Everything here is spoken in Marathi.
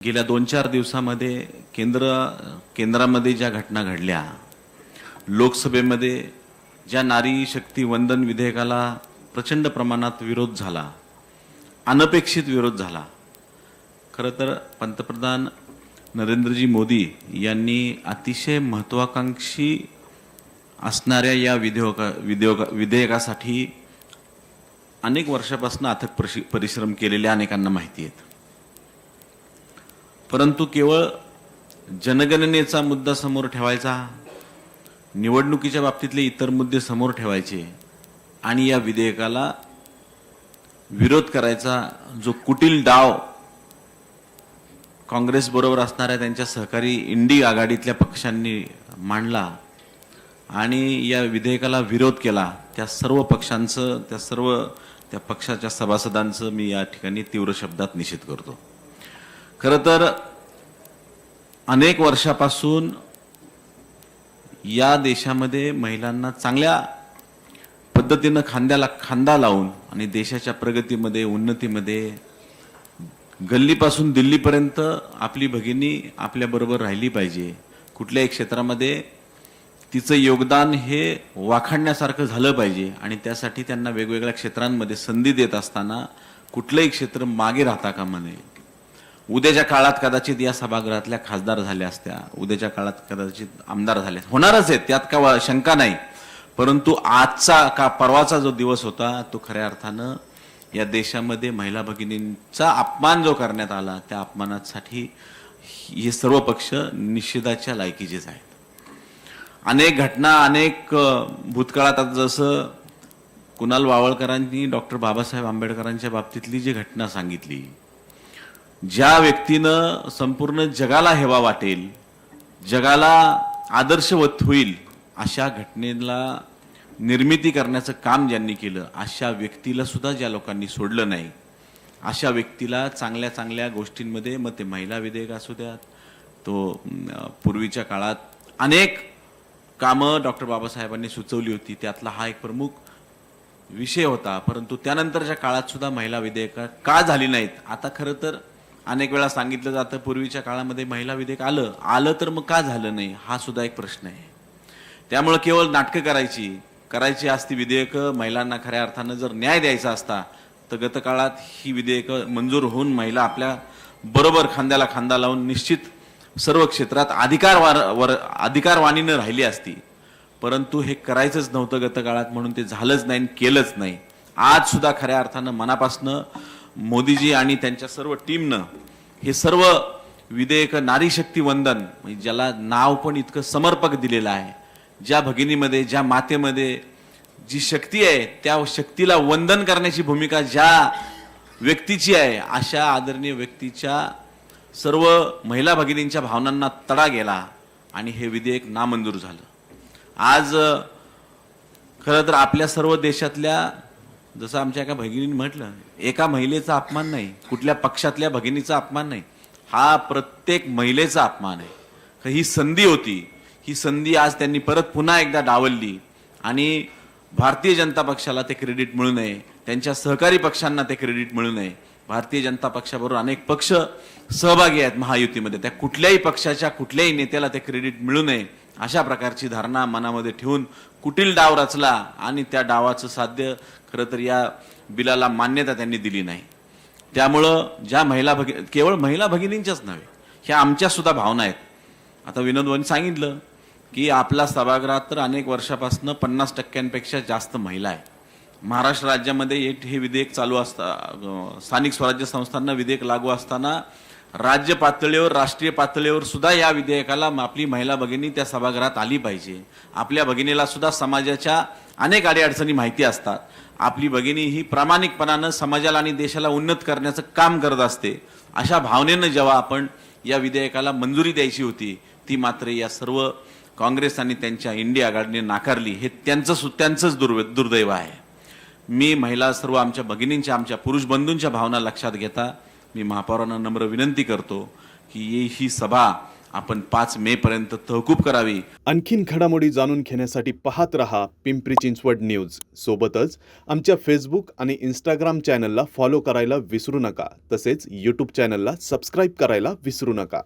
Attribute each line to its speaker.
Speaker 1: गेल्या 2-4 दिवसामध्ये केंद्रामध्ये ज्या घटना घडल्या, लोकसभेमध्ये ज्या नारी शक्ती वंदन विधेयकाला प्रचंड प्रमाणात विरोध झाला, अनपेक्षित विरोध झाला। खरं तर पंतप्रधान नरेंद्रजी मोदी यांनी अतिशय महत्त्वाकांक्षी असणाऱ्या या विधेयकासाठी अनेक वर्षापासून अथक परिश्रम केलेले अनेकांना माहिती आहेत। परंतु केवळ जनगणनेचा मुद्दा समोर ठेवायचा, निवडणुकीच्या बाबतीतले इतर मुद्दे समोर ठेवायचे आणि या विधेयकाला विरोध करायचा जो कुटील डाव काँग्रेस बरोबर असणाऱ्या त्यांच्या सहकारी इंडी आघाडीतल्या पक्षांनी मांडला आणि या विधेयकाला विरोध केला, त्या सर्व पक्षांचं त्या पक्षाच्या सभासदांचं मी या ठिकाणी तीव्र शब्दात निषेध करतो। खरं तर अनेक वर्षापासून या देशामध्ये महिलांना चांगल्या पद्धतीने खांद्याला खांदा लावून आणि देशाच्या प्रगतीमध्ये, उन्नतीमध्ये गल्लीपासून दिल्लीपर्यंत आपली भगिनी आपल्याबरोबर राहिली पाहिजे, कुठल्याही क्षेत्रामध्ये तिचं योगदान हे वाखाणण्यासारखं झालं पाहिजे आणि त्यासाठी त्यांना वेगवेगळ्या क्षेत्रांमध्ये संधी देत असताना कुठलंही क्षेत्र मागे राहता कामा नये। उद्याच्या काळात कदाचित या सभागृहातल्या खासदार झाल्या असत्या, उद्याच्या काळात कदाचित आमदार झाले होणारच आहेत, त्यात का शंका नाही। परंतु आजचा का परवाचा जो दिवस होता तो खऱ्या अर्थानं या देशामध्ये महिला भगिनींचा अपमान जो करण्यात आला, त्या अपमानासाठी हे सर्व पक्ष निषेधाच्या लायकीचेच आहेत। अनेक घटना, अनेक भूतकाळात आता जसं कुणाल वावळकरांनी डॉक्टर बाबासाहेब आंबेडकरांच्या बाबतीतली जी घटना सांगितली, ज्या व्यक्तीनं संपूर्ण जगाला हेवा वाटेल, जगाला आदर्शवत होईल अशा घटनेला निर्मिती करण्याचं काम ज्यांनी केलं, अशा व्यक्तीला सुद्धा ज्या लोकांनी सोडलं नाही, अशा व्यक्तीला चांगल्या चांगल्या गोष्टींमध्ये, मग ते महिला विधेयक असू द्यात, तो पूर्वीच्या काळात अनेक कामं डॉक्टर बाबासाहेबांनी सुचवली होती, त्यातला हा एक प्रमुख विषय होता। परंतु त्यानंतरच्या काळात सुद्धा महिला विधेयक का झाली नाहीत? आता खरं तर अनेक वेळा सांगितलं जातं पूर्वीच्या काळामध्ये महिला विधेयक आलं तर मग का झालं नाही, हा सुद्धा एक प्रश्न आहे। त्यामुळे केवळ नाटकं करायची असती विधेयक, महिलांना खऱ्या अर्थानं जर न्याय द्यायचा असता तर गतकाळात ही विधेयक मंजूर होऊन महिला आपल्या बरोबर खांद्याला खांदा लावून निश्चित सर्व क्षेत्रात अधिकारवाणीनं राहिली असती। परंतु हे करायचंच नव्हतं गतकाळात, म्हणून ते झालंच नाही, केलंच नाही। आज सुद्धा खऱ्या अर्थानं मनापासनं मोदीजी आणि त्यांच्या सर्व टीमनं हे सर्व विधेयक नारी शक्ती वंदन, म्हणजे ज्याला नाव पण इतकं समर्पक दिलेलं आहे, ज्या भगिनीमध्ये, ज्या मातेमध्ये जी शक्ती आहे, त्या शक्तीला वंदन करण्याची भूमिका ज्या व्यक्तीची आहे, अशा आदरणीय व्यक्तीच्या सर्व महिला भगिनींच्या भावनांना तडा गेला आणि हे विधेयक नामंजूर झालं। आज खरं तर आपल्या सर्व देशातल्या, जसं आमच्या एका भगिनीने म्हटलं, एका महिलेचा अपमान नाही, कुठल्या पक्षातल्या भगिनीचा अपमान नाही, हा प्रत्येक महिलेचा अपमान आहे। ही संधी होती, ही संधी आज त्यांनी परत पुन्हा एकदा डावलली आणि भारतीय जनता पक्षाला ते क्रेडिट मिळू नये, त्यांच्या सहकारी पक्षांना ते क्रेडिट मिळू नये। भारतीय जनता पक्षाबरोबर अनेक पक्ष सहभागी आहेत महायुतीमध्ये, त्या कुठल्याही पक्षाच्या कुठल्याही नेत्याला ते क्रेडिट मिळू नये अशा प्रकारची धारणा मनामध्ये ठेवून कुटील डाव रचला आणि त्या डावाचं साध्य खरं तर या बिलाला मान्यता त्यांनी दिली नाही। त्यामुळं ज्या केवळ महिला भगिनींच्याच नव्हे, ह्या आमच्या सुद्धा भावना आहेत। आता विनोद भाऊंनी सांगितलं की आपला सभागृहात तर अनेक वर्षापासून 50% जास्त महिला आहेत। महाराष्ट्र राज्यामध्ये हे विधेयक चालू स्थानिक स्वराज्य संस्थांना विधेयक लागू असताना राज्य पातळीवर, राष्ट्रीय पातळीवर सुद्धा या विधेयकाला आपली महिला भगिनी त्या सभागृहात आली पाहिजे। आपल्या भगिनीला सुद्धा समाजाच्या अनेक अडीअडचणी माहिती असतात, आपली भगिनी ही प्रामाणिकपणानं समाजाला आणि देशाला उन्नत करण्याचं काम करत असते। अशा भावनेनं जेव्हा आपण या विधेयकाला मंजुरी द्यायची होती, ती मात्र या सर्व काँग्रेस आणि त्यांच्या इंडिया आघाडीने नाकारली। हे त्यांचंच दुर्दैव आहे। मी महिला सर्व आमच्या भगिनींच्या, आमच्या पुरुष बंधूंच्या भावना लक्षात घेता मी महापौरांना नम्र विनंती करतो की ही सभा आपण 5 मे पर्यंत तहकूब करावी.
Speaker 2: आणखीन घडामोडी जाणून घेण्यासाठी पाहत रहा पिंपरी चिंचवड न्यूज. सोबतच आमच्या फेसबुक आणि इंस्टाग्राम चॅनलला फॉलो करायला विसरू नका. तसेच यूट्यूब चॅनलला सबस्क्राईब करायला विसरू नका.